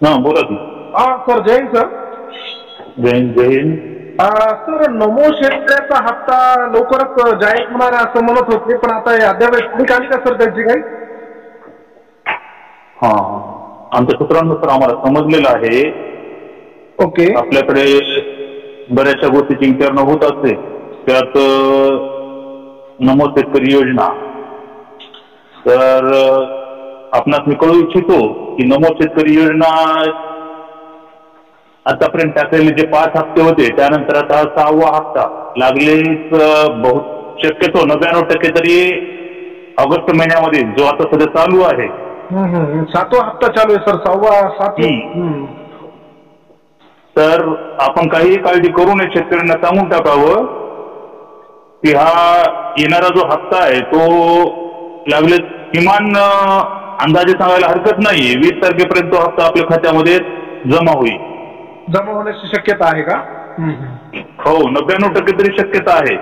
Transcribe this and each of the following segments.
हा बोला की. हा सर, जय हिंद सर. जय हिंद जय हिंद. सर, नमो शेतकऱ्याचा हप्ता लवकरच जाहीर होणार आहे असं म्हणत होते, पण आता अद्याप तारीख आली का सर त्याची काही? हा, आमच्या सूत्रांनुसार आम्हाला समजलेलं आहे. ओके. आपल्याकडे बऱ्याचशा गोष्टीची विचारणा होत असते, त्यात नमो शेतकरी योजना. तर आपणास मी कळू इच्छितो की नमो शेतकरी योजना आतापर्यंत टाकलेले जे 5 हप्ते होते त्यानंतर आता 6वा हप्ता लागलेच. बहुत शक्यतो 99% तरी ऑगस्ट महिन्यामध्ये जो आता सध्या चालू आहे. 7वा हप्ता चालू आहे सर. 6वा. तर आपण काही काळजी करू नये, शेतकऱ्यांना सांगून टाकावं की हा येणारा जो हप्ता आहे तो लागले किमान अंदाजे सांगायला हरकत नाही 20 तारखेपर्यंत तो हप्ता आपल्या खात्यामध्ये जमा होईल. जमा होण्याची शक्यता आहे का? हो, 99% तरी शक्यता आहे.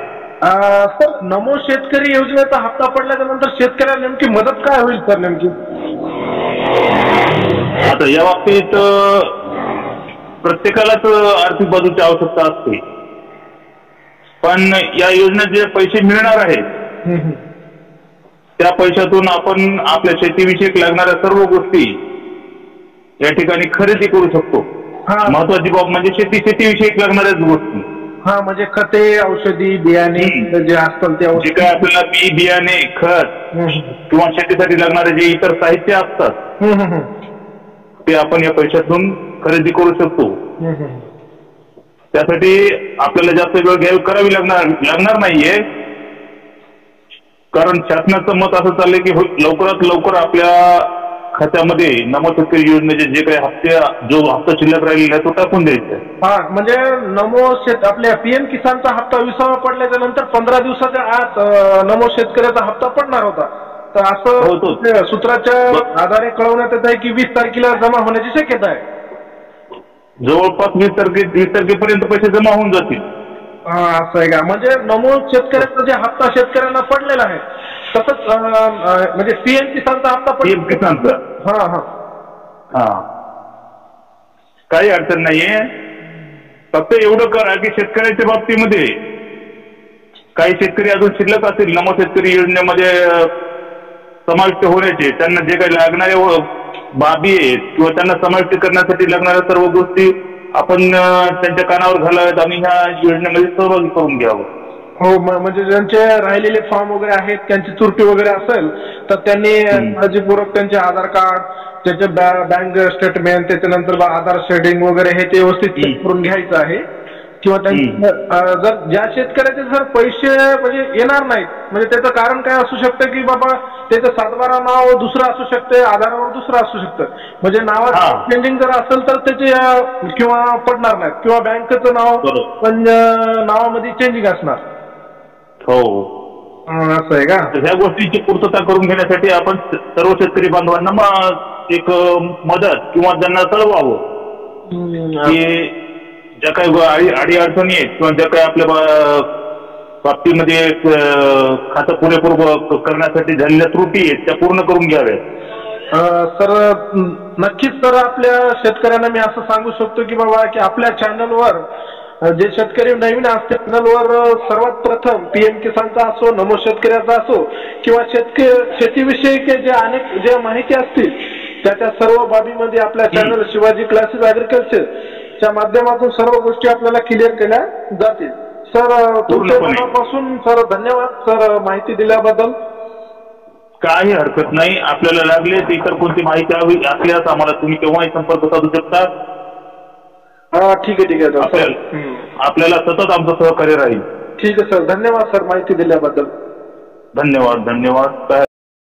सर, नमो शेतकरी योजनेचा हप्ता पडल्याच्या नंतर शेतकऱ्याला नेमकी मदत काय होईल सर नेमकी? आता या बाबतीत प्रत्येकालाच आर्थिक बाजूची आवश्यकता असते, पण या योजनेत जे पैसे मिळणार आहेत त्या पैशातून आपण आपल्या शेतीविषयक लागणाऱ्या सर्व गोष्टी या ठिकाणी खरेदी करू शकतो. महत्वाची बाब म्हणजे शेतीविषयक लागणाऱ्याच गोष्टी. हा, म्हणजे खते, औषधी, बियाणे जे असतात ते जे काय आपल्याला बी बियाणे, खत किंवा शेतीसाठी लागणारे जे इतर साहित्य असतात ते आपण या पैशातून खरेदी करू शकतो. त्यासाठी आपल्याला जास्त वेळ करावी लागणार नाहीये, कारण शासनाचं मत असं चाललंय की लवकरात लवकर आपल्या खात्यामध्ये नमो शेतकरी योजनेचे जे काही हप्ते जो हप्ता शिल्लक राहिलेला आहे तो टाकून द्यायचा. हा, म्हणजे आपल्या पीएम किसानचा हप्ता 20वा पडल्याच्या नंतर 15 दिवसाच्या आत नमो शेतकऱ्याचा हप्ता पडणार होता. तर असं सूत्राच्या आधारे कळवण्यात येत आहे की 20 तारखेला जमा होण्याची शक्यता आहे. जवळपास 20 तारखेपर्यंत पैसे जमा होऊन जातील. असं आहे का? म्हणजे नमो शेतकऱ्याचा जे हप्ता शेतकऱ्यांना पडलेला आहे तसंच म्हणजे पीएम किसानचा हप्ता पीएम किसानचा. हा, काही अडचण नाहीये. फक्त एवढं करा की शेतकऱ्याच्या बाबतीमध्ये काही शेतकरी अजून शिल्लक असतील नमो शेतकरी योजनेमध्ये समाविष्ट होण्याचे, त्यांना जे काही लागणारे बाबी आहेत किंवा त्यांना समाविष्ट करण्यासाठी लागणाऱ्या सर्व गोष्टी आपण त्यांच्या कानावर घालाव्यात आणि ह्या योजनेमध्ये सहभागी करून घ्यावं. हो, म्हणजे ज्यांचे राहिलेले फॉर्म वगैरे आहेत, त्यांची त्रुटी वगैरे असेल तर त्यांनी काळजीपूर्वक त्यांचे आधार कार्ड, त्याचे बँक स्टेटमेंट, त्याच्यानंतर आधार शेडिंग वगैरे हे ते व्यवस्थित चेक करून घ्यायचं आहे. किंवा जर ज्या शेतकऱ्याचे जर पैसे म्हणजे येणार नाहीत, म्हणजे त्याचं कारण काय असू शकतं की बाबा त्याचं 7/12 नाव दुसरं असू शकतं, आधारावर दुसरं असू शकतं. म्हणजे नावात चेंजिंग जर असेल तर त्याचे किंवा पडणार नाहीत, किंवा बँकेचं नाव पण नावामध्ये चेंजिंग असणार. हो, असं आहे का? ह्या गोष्टीची पूर्तता करून घेण्यासाठी आपण सर्व शेतकरी बांधवांना एक मदत किंवा त्यांना कळवावं की ज्या काही अडीअडचणी आहेत किंवा ज्या काही आपल्या बाबतीमध्ये खातं पुरेपूर करण्यासाठी झालेल्या त्रुटी आहेत त्या पूर्ण करून घ्याव्यात. सर, नक्कीच सर, आपल्या शेतकऱ्यांना मी असं सांगू शकतो की बाबा की आपल्या चॅनलवर जे शेतकरी नवीन असते चॅनलवर सर्वात प्रथम पीएम किसानचा असो, नमो शेतकऱ्याचा असो किंवा शेतीविषयी जे माहिती असतील त्या सर्व बाबीमध्ये आपल्या चॅनल शिवाजी क्लासेस ॲग्रिकल्चर च्या माध्यमातून सर्व गोष्टी आपल्याला क्लिअर केल्या जातील. सर, तुमच्या मनापासून सर धन्यवाद सर माहिती दिल्याबद्दल. काही हरकत नाही. आपल्याला लागले तर इतर कोणती माहिती हवी असल्यास आम्हाला तुम्ही केव्हाही संपर्क साधू शकता. ठीक आहे. आपल्याला सतत आमचं सहकार्य राहील. ठीक आहे सर, धन्यवाद सर माहिती दिल्याबद्दल. धन्यवाद.